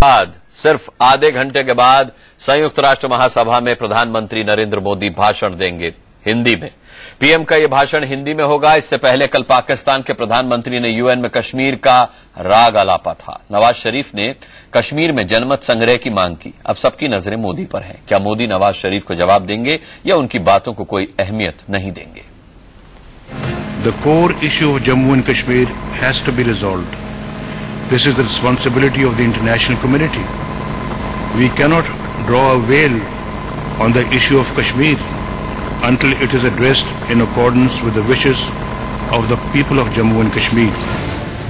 बाद सिर्फ आधे घंटे के बाद संयुक्त राष्ट्र महासभा में प्रधानमंत्री नरेंद्र मोदी भाषण देंगे हिंदी में। पीएम का यह भाषण हिंदी में होगा। इससे पहले कल पाकिस्तान के प्रधानमंत्री ने यूएन में कश्मीर का राग आलापा था। नवाज शरीफ ने कश्मीर में जनमत संग्रह की मांग की। अब सबकी नजरें मोदी पर हैं। क्या मोदी नवाज शरीफ को जवाब देंगे या उनकी बातों को कोई अहमियत नहीं देंगे? The core issue of Jammu and Kashmir has to be resolved. This is the responsibility of the international community. We cannot draw a veil on the issue of Kashmir until it is addressed in accordance with the wishes of the people of Jammu and Kashmir.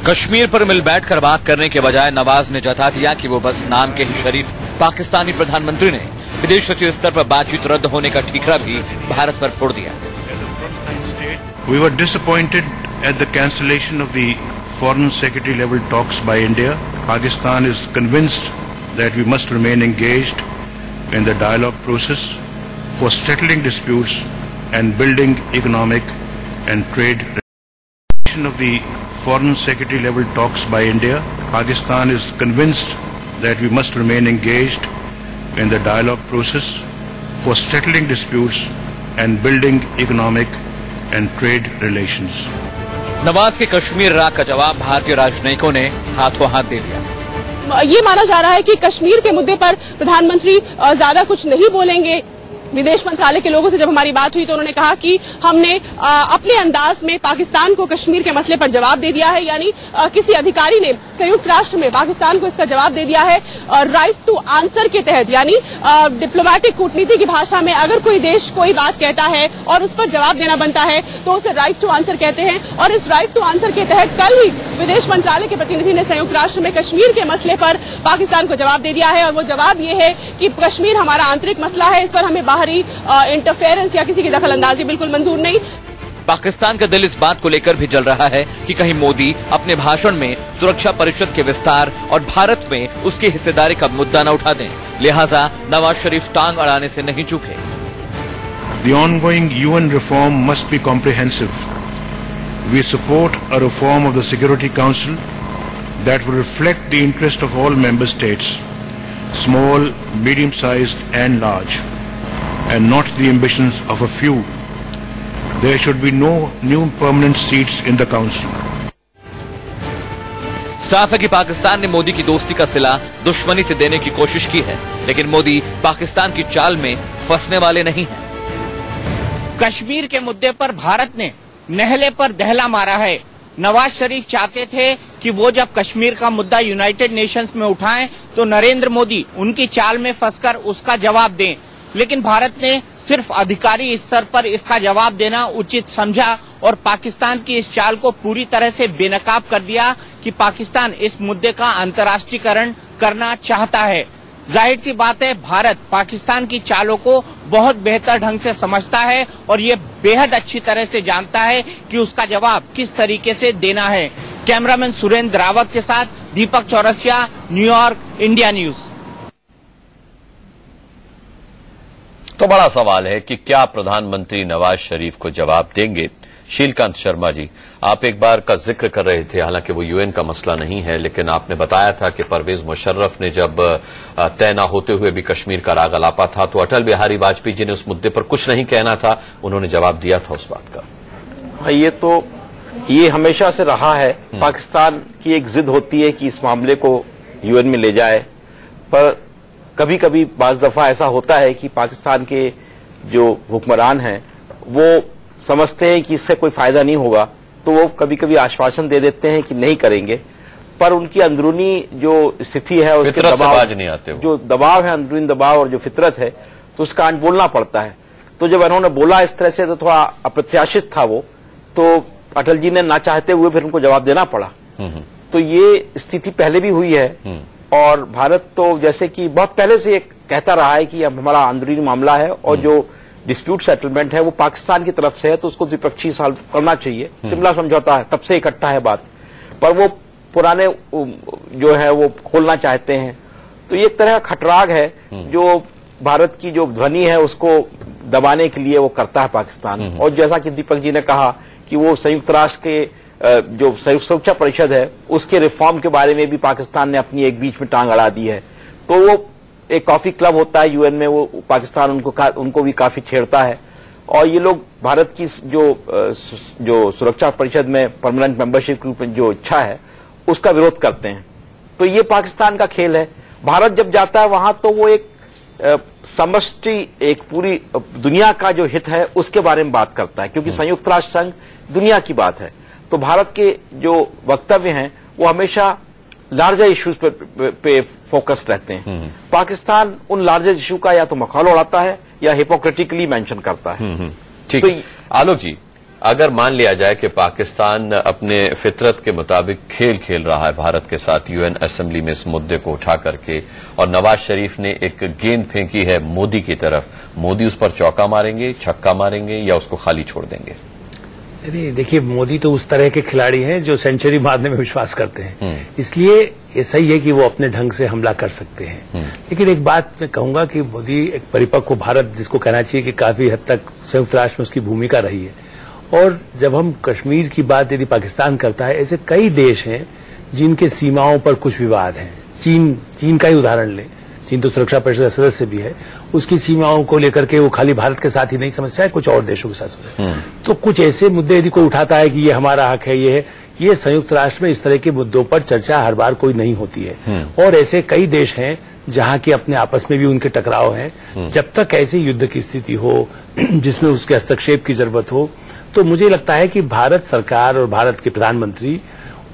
Kashmir पर मिल बैठकर बात करने के बजाय नवाज ने जता दिया कि वो बस नाम के ही शरीफ पाकिस्तानी प्रधानमंत्री ने विदेश सचिव स्तर पर बातचीत रद्द होने का ठीकरा भी भारत पर फोड़ दिया। We were disappointed at the cancellation of the Foreign Secretary level talks by India. Pakistan is convinced that we must remain engaged in the dialogue process for settling disputes and building economic and trade relations. Of the Foreign Secretary level talks by India, Pakistan is convinced that we must remain engaged in the dialogue process for settling disputes and building economic and trade relations. Nawaz के कश्मीर राग का जवाब भारतीय राजनयिकों ने हाथों हाथ दे दिया। ये माना जा रहा है कि कश्मीर के मुद्दे पर प्रधानमंत्री ज्यादा कुछ नहीं बोलेंगे। विदेश मंत्रालय के लोगों से जब हमारी बात हुई तो उन्होंने कहा कि हमने अपने अंदाज में पाकिस्तान को कश्मीर के मसले पर जवाब दे दिया है। यानी किसी अधिकारी ने संयुक्त राष्ट्र में पाकिस्तान को इसका जवाब दे दिया है। राइट टू आंसर के तहत, यानी डिप्लोमेटिक कूटनीति की भाषा में अगर कोई देश कोई बात कहता है और उस पर जवाब देना बनता है तो उसे राइट टू आंसर कहते हैं। और इस राइट टू आंसर के तहत कल ही विदेश मंत्रालय के प्रतिनिधि ने संयुक्त राष्ट्र में कश्मीर के मसले पर पाकिस्तान को जवाब दे दिया है। और वो जवाब ये है कि कश्मीर हमारा आंतरिक मसला है, इस पर हमें बाहरी इंटरफेरेंस या किसी की दखल अंदाजी बिल्कुल मंजूर नहीं। पाकिस्तान का दिल इस बात को लेकर भी जल रहा है कि कहीं मोदी अपने भाषण में सुरक्षा परिषद के विस्तार और भारत में उसकी हिस्सेदारी का मुद्दा न उठा दें। लिहाजा नवाज शरीफ टांग अड़ाने से नहीं चूके। The ongoing UN reform must be comprehensive. We support a reform of the Security Council that will reflect the interest of all member states, small, medium-sized and large, and not the ambitions of a few. There should be no new permanent seats in the council. साफ है कि पाकिस्तान ने मोदी की दोस्ती का सिला दुश्मनी से देने की कोशिश की है, लेकिन मोदी पाकिस्तान की चाल में फंसने वाले नहीं हैं। कश्मीर के मुद्दे पर भारत ने नहले पर दहला मारा है। नवाज शरीफ चाहते थे कि वो जब कश्मीर का मुद्दा यूनाइटेड नेशंस में उठाएं तो नरेंद्र मोदी उनकी चाल में फंसकर उसका जवाब दें, लेकिन भारत ने सिर्फ अधिकारी स्तर पर इसका जवाब देना उचित समझा और पाकिस्तान की इस चाल को पूरी तरह से बेनकाब कर दिया कि पाकिस्तान इस मुद्दे का अंतर्राष्ट्रीयकरण करना चाहता है। जाहिर सी बात है, भारत पाकिस्तान की चालों को बहुत बेहतर ढंग से समझता है और ये बेहद अच्छी तरह से जानता है कि उसका जवाब किस तरीके से देना है। कैमरामैन सुरेंद्र रावत के साथ दीपक चौरसिया, न्यूयॉर्क, इंडिया न्यूज। तो बड़ा सवाल है कि क्या प्रधानमंत्री नवाज शरीफ को जवाब देंगे? शीलकांत शर्मा जी, आप एक बार का जिक्र कर रहे थे, हालांकि वो यूएन का मसला नहीं है, लेकिन आपने बताया था कि परवेज मुशर्रफ ने जब तय न होते हुए भी कश्मीर का राग अलापा था तो अटल बिहारी वाजपेयी जी ने उस मुद्दे पर कुछ नहीं कहना था, उन्होंने जवाब दिया था उस बात का। हाँ, ये हमेशा से रहा है। पाकिस्तान की एक जिद होती है कि इस मामले को यूएन में ले जाए, पर कभी कभी बाज दफा ऐसा होता है कि पाकिस्तान के जो हुक्मरान हैं वो समझते हैं कि इससे कोई फायदा नहीं होगा, तो वो कभी कभी आश्वासन दे देते हैं कि नहीं करेंगे, पर उनकी अंदरूनी जो स्थिति है उसके दबाव नहीं आते, जो दबाव है, अंदरूनी दबाव और जो फितरत है, तो उसका आज बोलना पड़ता है। तो जब उन्होंने बोला इस तरह से तो थोड़ा अप्रत्याशित था वो, तो अटल जी ने ना चाहते हुए फिर उनको जवाब देना पड़ा। तो ये स्थिति पहले भी हुई है और भारत तो जैसे कि बहुत पहले से कहता रहा है कि अब हमारा अंदरूनी मामला है और जो डिस्प्यूट सेटलमेंट है वो पाकिस्तान की तरफ से है तो उसको द्विपक्षीय सॉल्व करना चाहिए। शिमला समझौता है, तब से इकट्ठा है बात, पर वो पुराने जो है वो खोलना चाहते हैं। तो ये एक तरह का खटराग है जो भारत की जो ध्वनि है उसको दबाने के लिए वो करता है पाकिस्तान। और जैसा कि दीपक जी ने कहा कि वो संयुक्त राष्ट्र के जो संयुक्त सुरक्षा परिषद है उसके रिफॉर्म के बारे में भी पाकिस्तान ने अपनी एक बीच में टांग अड़ा दी है। तो वो एक कॉफी क्लब होता है यूएन में, वो पाकिस्तान उनको भी काफी छेड़ता है और ये लोग भारत की जो सुरक्षा परिषद में परमानेंट मेंबरशिप के रूप में जो इच्छा है उसका विरोध करते हैं। तो ये पाकिस्तान का खेल है। भारत जब जाता है वहां तो वो एक समष्टि, एक पूरी दुनिया का जो हित है उसके बारे में बात करता है, क्योंकि संयुक्त राष्ट्र संघ दुनिया की बात है। तो भारत के जो वक्तव्य हैं वो हमेशा लार्जर इश्यूज पे फोकस्ड रहते हैं। पाकिस्तान उन लार्जर इश्यू का या तो मखौल उड़ाता है या हिपोक्रेटिकली मेंशन करता है। ठीक। तो आलोक जी, अगर मान लिया जाए कि पाकिस्तान अपने फितरत के मुताबिक खेल खेल रहा है भारत के साथ यूएन असेंबली में इस मुद्दे को उठा करके, और नवाज शरीफ ने एक गेंद फेंकी है मोदी की तरफ, मोदी उस पर चौका मारेंगे, छक्का मारेंगे या उसको खाली छोड़ देंगे? नहीं, देखिए, मोदी तो उस तरह के खिलाड़ी हैं जो सेंचुरी मारने में विश्वास करते हैं, इसलिए ये सही है कि वो अपने ढंग से हमला कर सकते हैं। लेकिन एक बात मैं कहूंगा कि मोदी एक परिपक्व भारत, जिसको कहना चाहिए कि काफी हद तक संयुक्त राष्ट्र में उसकी भूमिका रही है। और जब हम कश्मीर की बात यदि पाकिस्तान करता है, ऐसे कई देश हैं जिनके सीमाओं पर कुछ विवाद हैं। चीन का ही उदाहरण लें, चीन तो सुरक्षा परिषद का सदस्य भी है, उसकी सीमाओं को लेकर के वो खाली भारत के साथ ही नहीं समस्या है, कुछ और देशों के साथ। तो कुछ ऐसे मुद्दे यदि कोई उठाता है कि ये हमारा हक है, ये है, ये संयुक्त राष्ट्र में इस तरह के मुद्दों पर चर्चा हर बार कोई नहीं होती है। और ऐसे कई देश हैं जहां की अपने आपस में भी उनके टकराव हैं। जब तक ऐसे युद्ध की स्थिति हो जिसमें उसके हस्तक्षेप की जरूरत हो, तो मुझे लगता है कि भारत सरकार और भारत के प्रधानमंत्री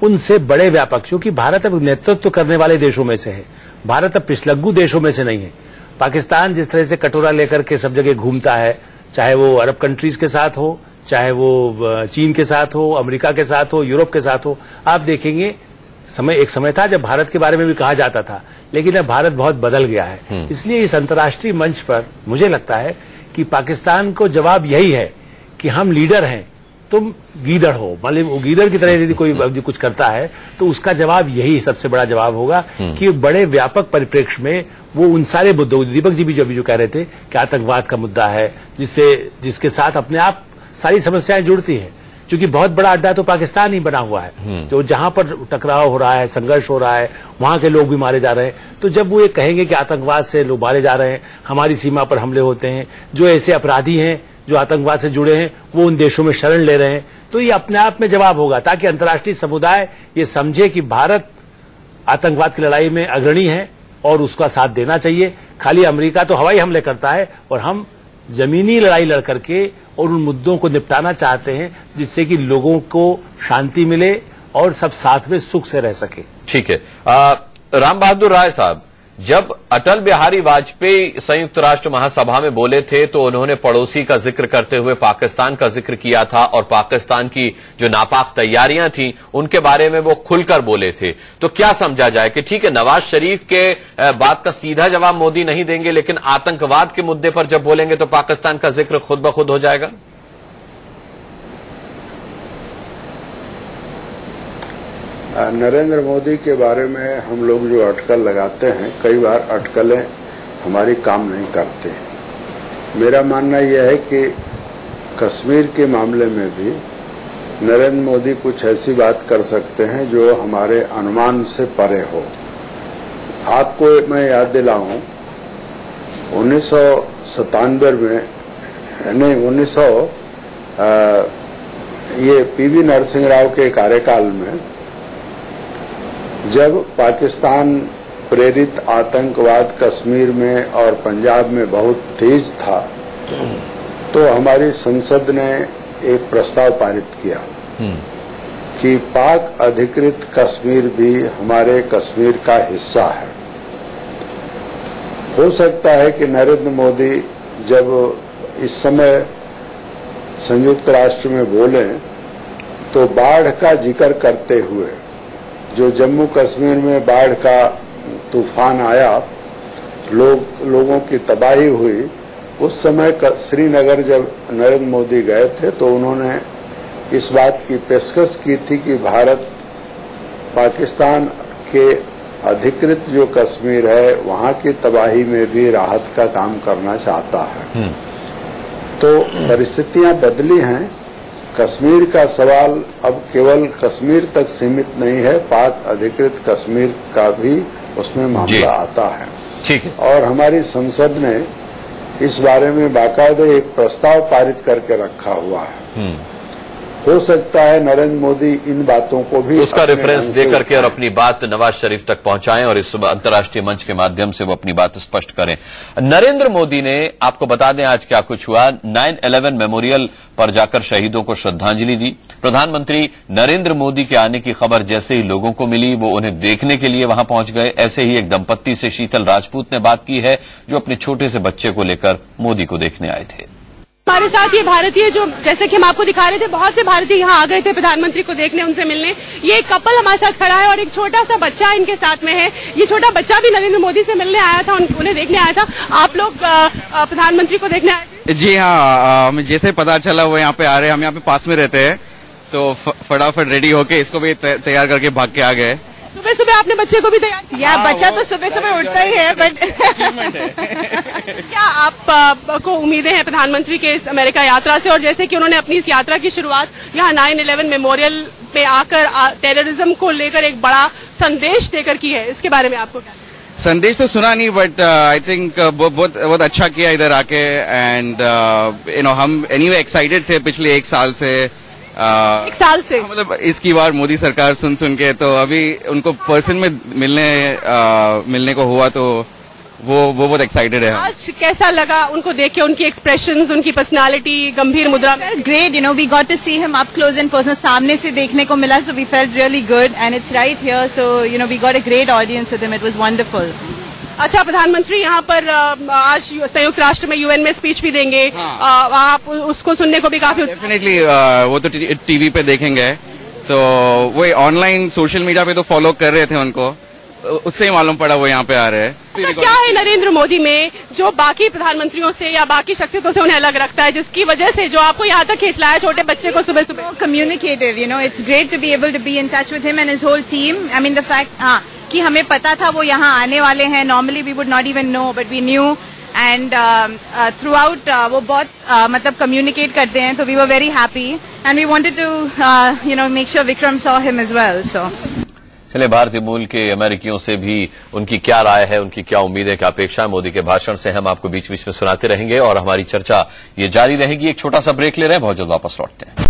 उनसे बड़े व्यापक, क्योंकि भारत अब नेतृत्व करने वाले देशों में से है, भारत अब पिछलग्गू देशों में से नहीं है। पाकिस्तान जिस तरह से कटोरा लेकर के सब जगह घूमता है, चाहे वो अरब कंट्रीज के साथ हो, चाहे वो चीन के साथ हो, अमेरिका के साथ हो, यूरोप के साथ हो, आप देखेंगे एक समय था जब भारत के बारे में भी कहा जाता था, लेकिन अब भारत बहुत बदल गया है। इसलिए इस अंतर्राष्ट्रीय मंच पर मुझे लगता है कि पाकिस्तान को जवाब यही है कि हम लीडर हैं, तुम गीदड़ हो। मतलब वो गीदड़ की तरह यदि कोई कुछ करता है तो उसका जवाब यही सबसे बड़ा जवाब होगा कि बड़े व्यापक परिप्रेक्ष्य में वो उन सारे मुद्दों, दीपक जी भी जो अभी जो कह रहे थे कि आतंकवाद का मुद्दा है, जिसके साथ अपने आप सारी समस्याएं जुड़ती हैं, क्योंकि बहुत बड़ा अड्डा तो पाकिस्तान ही बना हुआ है। तो जहां पर टकराव हो रहा है, संघर्ष हो रहा है, वहां के लोग भी मारे जा रहे हैं। तो जब वो ये कहेंगे कि आतंकवाद से लोग मारे जा रहे हैं, हमारी सीमा पर हमले होते हैं, जो ऐसे अपराधी हैं जो आतंकवाद से जुड़े हैं वो उन देशों में शरण ले रहे हैं, तो ये अपने आप में जवाब होगा, ताकि अंतर्राष्ट्रीय समुदाय ये समझे कि भारत आतंकवाद की लड़ाई में अग्रणी है और उसका साथ देना चाहिए। खाली अमेरिका तो हवाई हमले करता है और हम जमीनी लड़ाई लड़ करके और उन मुद्दों को निपटाना चाहते हैं जिससे कि लोगों को शांति मिले और सब साथ में सुख से रह सके। ठीक है। राम बहादुर राय साहब, जब अटल बिहारी वाजपेयी संयुक्त राष्ट्र महासभा में बोले थे तो उन्होंने पड़ोसी का जिक्र करते हुए पाकिस्तान का जिक्र किया था और पाकिस्तान की जो नापाक तैयारियां थी उनके बारे में वो खुलकर बोले थे। तो क्या समझा जाए कि ठीक है, नवाज शरीफ के बात का सीधा जवाब मोदी नहीं देंगे, लेकिन आतंकवाद के मुद्दे पर जब बोलेंगे तो पाकिस्तान का जिक्र खुद ब खुद हो जाएगा? नरेंद्र मोदी के बारे में हम लोग जो अटकल लगाते हैं, कई बार अटकलें हमारी काम नहीं करते। मेरा मानना यह है कि कश्मीर के मामले में भी नरेंद्र मोदी कुछ ऐसी बात कर सकते हैं जो हमारे अनुमान से परे हो। आपको मैं याद दिलाऊं, 1997 में नहीं, ये पीवी नरसिंह राव के कार्यकाल में जब पाकिस्तान प्रेरित आतंकवाद कश्मीर में और पंजाब में बहुत तेज था, तो हमारी संसद ने एक प्रस्ताव पारित किया कि पाक अधिकृत कश्मीर भी हमारे कश्मीर का हिस्सा है। हो सकता है कि नरेंद्र मोदी जब इस समय संयुक्त राष्ट्र में बोले तो बाढ़ का जिक्र करते हुए, जो जम्मू कश्मीर में बाढ़ का तूफान आया, लोगों की तबाही हुई, उस समय श्रीनगर जब नरेंद्र मोदी गए थे तो उन्होंने इस बात की पेशकश की थी कि भारत पाकिस्तान के अधिकृत जो कश्मीर है वहां की तबाही में भी राहत का काम करना चाहता है। तो परिस्थितियां बदली हैं कश्मीर का सवाल अब केवल कश्मीर तक सीमित नहीं है, पाक अधिकृत कश्मीर का भी उसमें मामला आता है। ठीक है। और हमारी संसद ने इस बारे में बाकायदे एक प्रस्ताव पारित करके रखा हुआ है। हो सकता है नरेंद्र मोदी इन बातों को भी उसका रेफरेंस देकर के और अपनी बात नवाज शरीफ तक पहुंचाएं और इस अंतर्राष्ट्रीय मंच के माध्यम से वो अपनी बात स्पष्ट करें। नरेंद्र मोदी ने, आपको बता दें आज क्या कुछ हुआ, 9/11 मेमोरियल पर जाकर शहीदों को श्रद्धांजलि दी। प्रधानमंत्री नरेंद्र मोदी के आने की खबर जैसे ही लोगों को मिली वो उन्हें देखने के लिए वहां पहुंच गए। ऐसे ही एक दंपत्ति से शीतल राजपूत ने बात की है जो अपने छोटे से बच्चे को लेकर मोदी को देखने आए थे। हमारे साथ ये भारतीय, जो जैसे कि हम आपको दिखा रहे थे, बहुत से भारतीय यहाँ आ गए थे प्रधानमंत्री को देखने, उनसे मिलने। ये एक कपल हमारे साथ खड़ा है और एक छोटा सा बच्चा इनके साथ में है। ये छोटा बच्चा भी नरेंद्र मोदी से मिलने आया था, उन्हें देखने आया था। आप लोग प्रधानमंत्री को देखने आए थे? जी हाँ, हमें जैसे पता चला वो यहाँ पे आ रहे हैं, हम यहाँ पे पास में रहते हैं, तो फटाफट रेडी होके इसको भी तैयार करके भाग के आ गए। सुबह सुबह आपने बच्चे को भी तैयार किया? बच्चा तो सुबह सुबह उठता ही है, बट क्या आपको उम्मीदें हैं प्रधानमंत्री के इस अमेरिका यात्रा से? और जैसे कि उन्होंने अपनी इस यात्रा की शुरुआत यहाँ 9/11 मेमोरियल पे आकर टेररिज्म को लेकर एक बड़ा संदेश देकर की है, इसके बारे में आपको क्या? संदेश तो सुना नहीं, बट आई थिंक बहुत अच्छा किया इधर आके। एंड हम एनीवे एक्साइटेड थे पिछले एक साल से। मतलब इसकी बार मोदी सरकार सुन के, तो अभी उनको पर्सन में मिलने को हुआ, तो वो बहुत एक्साइटेड है। आज कैसा लगा उनको देख के, उनकी एक्सप्रेशंस, उनकी पर्सनालिटी, गंभीर मुद्रा? Great, we got to see him up close and personal, सामने से देखने को मिला, so we felt really good and it's right here, so we got a great audience with him, it was wonderful. अच्छा, प्रधानमंत्री यहाँ पर आज संयुक्त राष्ट्र में यूएन में स्पीच भी देंगे। आप उसको सुनने को भी काफी डेफिनेटली वो तो टीवी पे देखेंगे, तो वो ऑनलाइन सोशल मीडिया पे तो फॉलो कर रहे थे उनको, उससे ही मालूम पड़ा वो यहाँ पे आ रहे हैं। क्या है नरेंद्र मोदी में जो बाकी प्रधानमंत्रियों से या बाकी शख्सियतों से उन्हें अलग रखता है, जिसकी वजह से जो आपको यहाँ तक खींच लाया छोटे बच्चे को सुबह सुबह? Communicative, it's great to be able to be in touch with him and his whole team. I mean the fact कि हमें पता था वो यहाँ आने वाले हैं, normally we would not even know, but we knew. And throughout वो बहुत मतलब कम्युनिकेट करते हैं, तो we were very happy and we wanted to make sure Vikram saw him as well. So चलिए, भारतीय मूल के अमेरिकियों से भी उनकी क्या राय है, उनकी क्या उम्मीदें, क्या अपेक्षा है मोदी के भाषण से, हम आपको बीच बीच में सुनाते रहेंगे और हमारी चर्चा ये जारी रहेगी। एक छोटा सा ब्रेक ले रहे हैं, बहुत जल्द वापस लौटते हैं।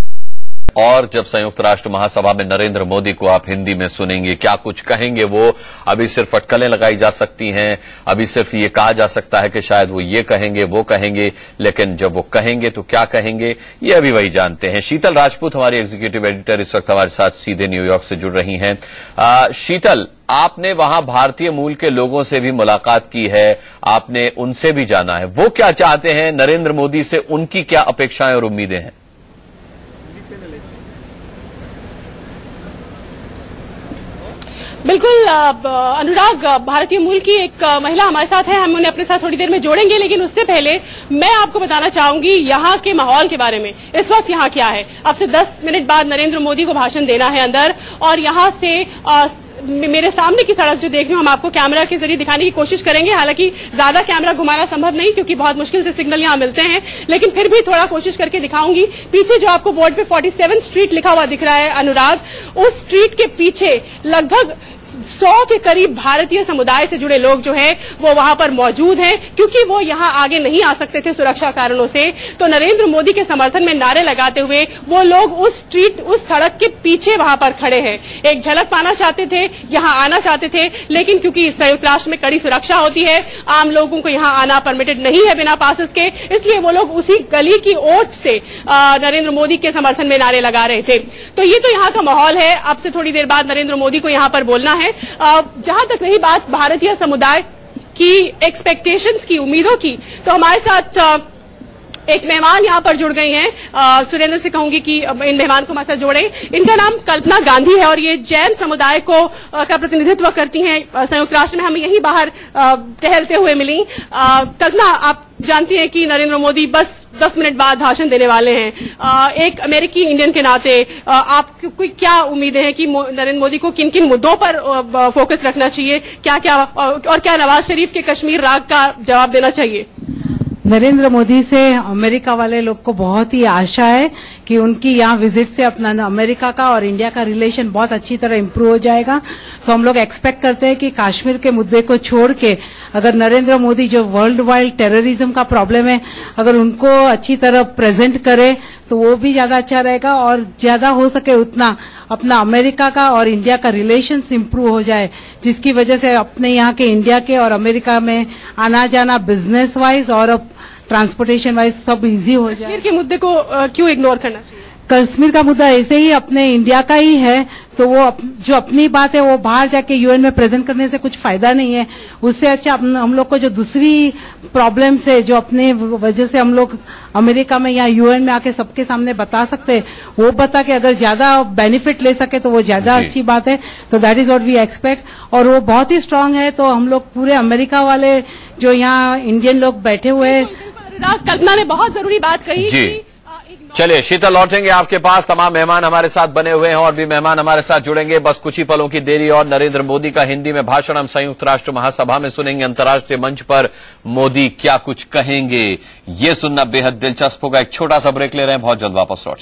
और जब संयुक्त राष्ट्र महासभा में नरेंद्र मोदी को आप हिंदी में सुनेंगे, क्या कुछ कहेंगे वो, अभी सिर्फ अटकलें लगाई जा सकती हैं, अभी सिर्फ ये कहा जा सकता है कि शायद वो ये कहेंगे, वो कहेंगे, लेकिन जब वो कहेंगे तो क्या कहेंगे, ये अभी वही जानते हैं। शीतल राजपूत हमारी एग्जीक्यूटिव एडिटर इस वक्त हमारे साथ सीधे न्यूयॉर्क से जुड़ रही हैं। शीतल, आपने वहां भारतीय मूल के लोगों से भी मुलाकात की है, आपने उनसे भी जाना है, वो क्या चाहते हैं नरेंद्र मोदी से, उनकी क्या अपेक्षाएं और उम्मीदें हैं? बिल्कुल अनुराग, भारतीय मूल की एक महिला हमारे साथ है, हम उन्हें अपने साथ थोड़ी देर में जोड़ेंगे, लेकिन उससे पहले मैं आपको बताना चाहूंगी यहाँ के माहौल के बारे में। इस वक्त यहाँ क्या है, अब से 10 मिनट बाद नरेंद्र मोदी को भाषण देना है अंदर, और यहाँ से मेरे सामने की सड़क जो देख रही हूँ, हम आपको कैमरा के जरिए दिखाने की कोशिश करेंगे। हालांकि ज्यादा कैमरा घुमाना संभव नहीं क्योंकि बहुत मुश्किल से सिग्नल यहाँ मिलते हैं, लेकिन फिर भी थोड़ा कोशिश करके दिखाऊंगी। पीछे जो आपको बोर्ड पे 47 स्ट्रीट लिखा हुआ दिख रहा है अनुराग, उस स्ट्रीट के पीछे लगभग 100 के करीब भारतीय समुदाय से जुड़े लोग जो है वो वहां पर मौजूद हैं, क्योंकि वो यहां आगे नहीं आ सकते थे सुरक्षा कारणों से। तो नरेंद्र मोदी के समर्थन में नारे लगाते हुए वो लोग उस सड़क के पीछे वहां पर खड़े हैं। एक झलक पाना चाहते थे, यहां आना चाहते थे, लेकिन क्योंकि संयुक्त राष्ट्र में कड़ी सुरक्षा होती है, आम लोगों को यहां आना परमिटेड नहीं है बिना पासेस के, इसलिए वो लोग उसी गली की ओट से नरेंद्र मोदी के समर्थन में नारे लगा रहे थे। तो ये तो यहाँ का माहौल है। अब से थोड़ी देर बाद नरेंद्र मोदी को यहाँ पर बोलना है। जहां तक रही बात भारतीय समुदाय की एक्सपेक्टेशंस की, उम्मीदों की, तो हमारे साथ एक मेहमान यहाँ पर जुड़ गई हैं। सुरेंद्र से कहूंगी कि इन मेहमान को हमारे साथ जोड़ें। इनका नाम कल्पना गांधी है और ये जैन समुदाय को का प्रतिनिधित्व करती हैं संयुक्त राष्ट्र में। हमें यहीं बाहर टहलते हुए मिली। कल्पना, आप जानती हैं कि नरेंद्र मोदी बस 10 मिनट बाद भाषण देने वाले हैं। एक अमेरिकी इंडियन के नाते आपकी क्या उम्मीदें हैं कि नरेंद्र मोदी को किन किन मुद्दों पर फोकस रखना चाहिए, क्या क्या, और क्या नवाज शरीफ के कश्मीर राग का जवाब देना चाहिए? नरेंद्र मोदी से अमेरिका वाले लोग को बहुत ही आशा है कि उनकी यहाँ विजिट से अपना अमेरिका का और इंडिया का रिलेशन बहुत अच्छी तरह इम्प्रूव हो जाएगा। तो हम लोग एक्सपेक्ट करते हैं कि कश्मीर के मुद्दे को छोड़ के अगर नरेंद्र मोदी जो वर्ल्ड वाइड टेररिज्म का प्रॉब्लम है अगर उनको अच्छी तरह प्रेजेंट करे तो वो भी ज्यादा अच्छा रहेगा और ज्यादा हो सके उतना अपना अमेरिका का और इंडिया का रिलेशंस इम्प्रूव हो जाए, जिसकी वजह से अपने यहाँ के इंडिया के और अमेरिका में आना जाना बिजनेस वाइज और ट्रांसपोर्टेशन वाइज सब इजी हो जाए। कश्मीर के मुद्दे को क्यों इग्नोर करना चाहिए? कश्मीर का मुद्दा ऐसे ही अपने इंडिया का ही है, तो वो जो अपनी बात है वो बाहर जाके यूएन में प्रेजेंट करने से कुछ फायदा नहीं है। उससे अच्छा हम लोग को जो दूसरी प्रॉब्लम्स है जो अपने वजह से हम लोग अमेरिका में या यूएन में आके सबके सामने बता सकते हैं, वो बता के अगर ज्यादा बेनिफिट ले सके तो वो ज्यादा अच्छी बात है। तो that is what we expect. और वो बहुत ही स्ट्रांग है, तो हम लोग पूरे अमेरिका वाले जो यहाँ इंडियन लोग बैठे हुए हैं। कल्पना ने बहुत जरूरी बात कही जी। चलिए शीतल, लौटेंगे आपके पास। तमाम मेहमान हमारे साथ बने हुए हैं और भी मेहमान हमारे साथ जुड़ेंगे। बस कुछ ही पलों की देरी और नरेंद्र मोदी का हिंदी में भाषण हम संयुक्त राष्ट्र महासभा में सुनेंगे। अंतर्राष्ट्रीय मंच पर मोदी क्या कुछ कहेंगे, ये सुनना बेहद दिलचस्प होगा। एक छोटा सा ब्रेक ले रहे हैं, बहुत जल्द वापस लौटेंगे।